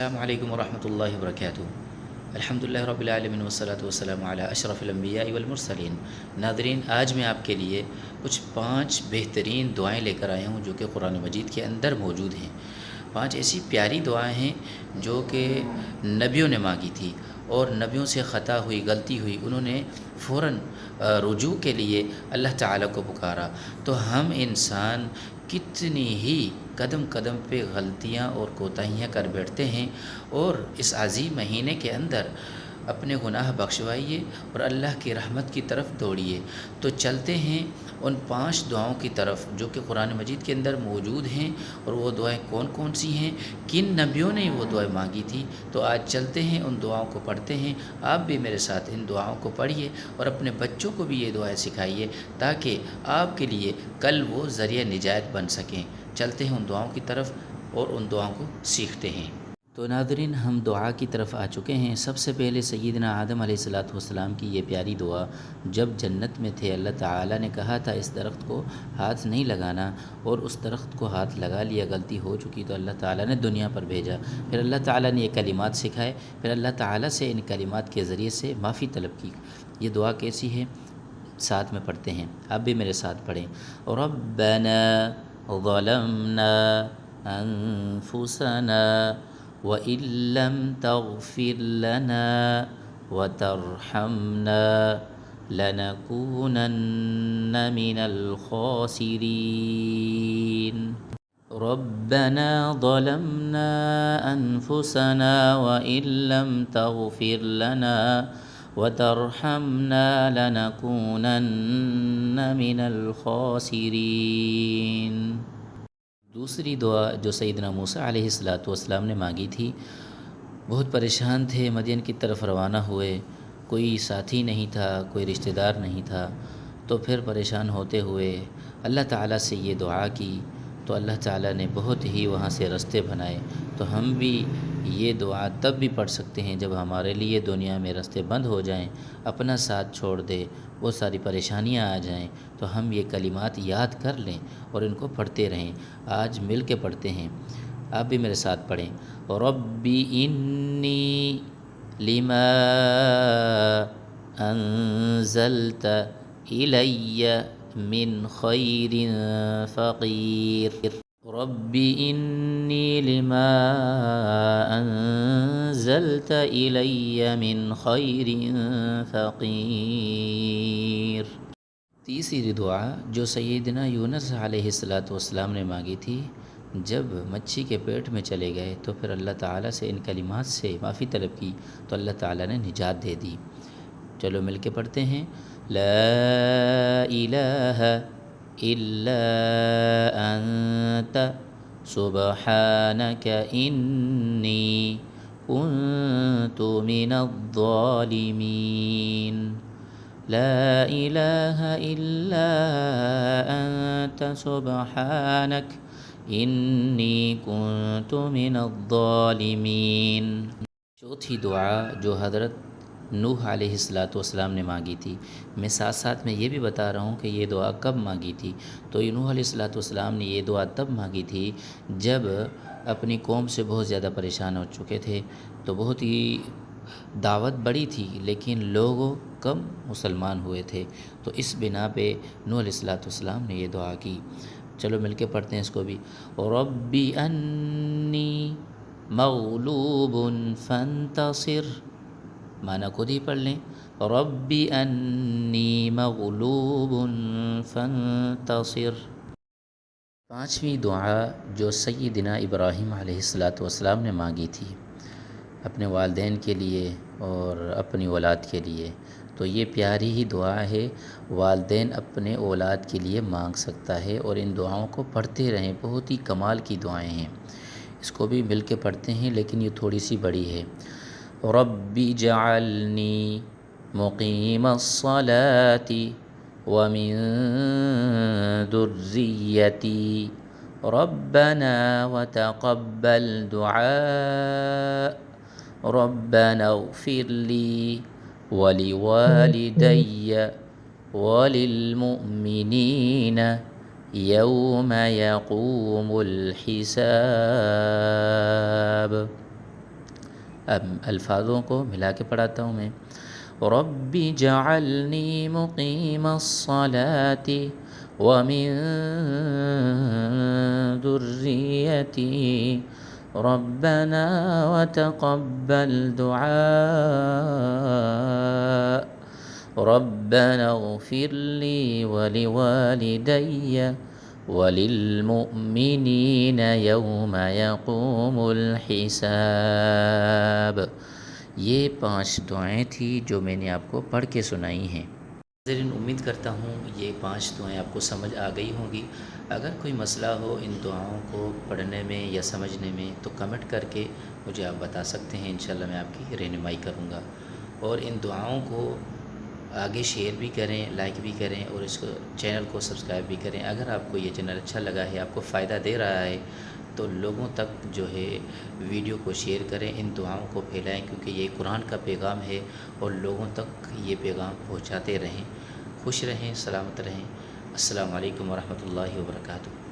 السلام علیکم ورحمۃ اللہ وبرکاتہ۔ الحمد للہ رب العالمین والصلاة والسلام علی اشرف الانبیاء والمرسلین۔ ناظرین، آج میں آپ کے لیے کچھ 5 بہترین دعائیں لے کر آیا ہوں جو کہ قرآن مجید کے اندر موجود ہیں۔ 5 ایسی پیاری دعائیں ہیں جو کہ نبیوں نے مانگی تھی، اور نبیوں سے خطا ہوئی، غلطی ہوئی، انہوں نے فوراً رجوع کے لیے اللہ تعالیٰ کو پکارا۔ تو ہم انسان کتنی ہی قدم قدم پہ غلطیاں اور کوتاہیاں کر بیٹھتے ہیں، اور اس عظیم مہینے کے اندر اپنے گناہ بخشوائیے اور اللہ کی رحمت کی طرف دوڑیے۔ تو چلتے ہیں ان 5 دعاؤں کی طرف جو کہ قرآن مجید کے اندر موجود ہیں، اور وہ دعائیں کون کون سی ہیں، کن نبیوں نے وہ دعائیں مانگی تھی۔ تو آج چلتے ہیں ان دعاؤں کو پڑھتے ہیں۔ آپ بھی میرے ساتھ ان دعاؤں کو پڑھیے اور اپنے بچوں کو بھی یہ دعائیں سکھائیے تاکہ آپ کے لیے کل وہ ذریعہ نجات بن سکیں۔ چلتے ہیں ان دعاؤں کی طرف اور ان دعاؤں کو سیکھتے ہیں۔ تو ناظرین، ہم دعا کی طرف آ چکے ہیں۔ سب سے پہلے سیدنا آدم علیہ السلام کی یہ پیاری دعا، جب جنت میں تھے اللہ تعالیٰ نے کہا تھا اس درخت کو ہاتھ نہیں لگانا، اور اس درخت کو ہاتھ لگا لیا، غلطی ہو چکی تو اللہ تعالیٰ نے دنیا پر بھیجا۔ پھر اللہ تعالیٰ نے یہ کلمات سکھائے، پھر اللہ تعالیٰ سے ان کلمات کے ذریعے سے معافی طلب کی۔ یہ دعا کیسی ہے، ساتھ میں پڑھتے ہیں، آپ بھی میرے ساتھ پڑھیں۔ ربنا ظلمنا انفسنا وَإِن لَّمْ تَغْفِرْ لَنَا وَتَرْحَمْنَا لَنَكُونَنَّ مِنَ الْخَاسِرِينَ۔ رَبَّنَا ظَلَمْنَا أَنفُسَنَا وَإِن لَّمْ تَغْفِرْ لَنَا وَتَرْحَمْنَا لَنَكُونَنَّ مِنَ الْخَاسِرِينَ۔ دوسری دعا جو سیدنا موسیٰ علیہ السلام نے مانگی تھی، بہت پریشان تھے، مدین کی طرف روانہ ہوئے، کوئی ساتھی نہیں تھا، کوئی رشتہ دار نہیں تھا، تو پھر پریشان ہوتے ہوئے اللہ تعالیٰ سے یہ دعا کی، تو اللہ تعالیٰ نے بہت ہی وہاں سے رستے بنائے۔ تو ہم بھی یہ دعا تب بھی پڑھ سکتے ہیں جب ہمارے لیے دنیا میں رستے بند ہو جائیں، اپنا ساتھ چھوڑ دے، بہت ساری پریشانیاں آ جائیں، تو ہم یہ کلمات یاد کر لیں اور ان کو پڑھتے رہیں۔ آج مل کے پڑھتے ہیں، آپ بھی میرے ساتھ پڑھیں۔ ربی انی لما انزلت الی من خیر فقیر۔ ربی انی لما انزلت الی من خیر فقیر۔ تیسری دعا جو سیدنا یونس علیہ السلام نے مانگی تھی، جب مچھی کے پیٹ میں چلے گئے تو پھر اللہ تعالیٰ سے ان کلمات سے معافی طلب کی تو اللہ تعالیٰ نے نجات دے دی۔ چلو مل کے پڑھتے ہیں۔ لا الہ الا انت سبحانک انی کنت من الظالمین۔ لا الہ الا انت سبحانک انی کنت من الظالمین۔ چوتھی دعا جو حضرت نوح علیہ السلام نے مانگی تھی، میں ساتھ ساتھ میں یہ بھی بتا رہا ہوں کہ یہ دعا کب مانگی تھی۔ تو نوح علیہ السلام نے یہ دعا تب مانگی تھی جب اپنی قوم سے بہت زیادہ پریشان ہو چکے تھے، تو بہت ہی دعوت بڑی تھی لیکن لوگوں کم مسلمان ہوئے تھے، تو اس بنا پہ نوح علیہ السلام نے یہ دعا کی۔ چلو مل کے پڑھتے ہیں اس کو بھی۔ ربی انی مغلوب فانتصر، معنی خود ہی پڑھ لیں۔ ربی انی مغلوب فانتصر۔ پانچویں دعا جو سیدنا ابراہیم علیہ السلام نے مانگی تھی اپنے والدین کے لیے اور اپنی اولاد کے لیے، تو یہ پیاری ہی دعا ہے، والدین اپنے اولاد کے لیے مانگ سکتا ہے، اور ان دعاؤں کو پڑھتے رہیں، بہت ہی کمال کی دعائیں ہیں۔ اس کو بھی مل کے پڑھتے ہیں لیکن یہ تھوڑی سی بڑی ہے۔ ربی جعلنی مقیم الصلاۃ ومن ذریتی ربنا وتقبل دعاء ربنا اغفر لی ولوالدی وللمؤمنین یوم یقوم الحساب۔ اب الفاظوں کو ملا کے پڑھاتا ہوں میں. رب جعلنی مقیم الصلاة ومن ذریتی ربنا وتقبل دعاء ربنا اغفر لی ولوالدی وللمؤمنین یوم یقوم الحساب. یہ 5 دعائیں تھیں جو میں نے آپ کو پڑھ کے سنائی ہیں. ناظرین، امید کرتا ہوں یہ 5 دعائیں آپ کو سمجھ آ گئی ہوں گی. اگر کوئی مسئلہ ہو ان دعاؤں کو پڑھنے میں یا سمجھنے میں تو کمنٹ کر کے مجھے آپ بتا سکتے ہیں. انشاءاللہ میں آپ کی رہنمائی کروں گا. اور ان دعاؤں کو آگے شیئر بھی کریں، لائک بھی کریں، اور اس کو چینل کو سبسکرائب بھی کریں. اگر آپ کو یہ چینل اچھا لگا ہے، آپ کو فائدہ دے رہا ہے، تو لوگوں تک جو ہے ویڈیو کو شیئر کریں، ان دعاؤں کو پھیلائیں، کیونکہ یہ قرآن کا پیغام ہے اور لوگوں تک یہ پیغام پہنچاتے رہیں. خوش رہیں، سلامت رہیں. السلام علیکم ورحمۃ اللہ وبرکاتہ.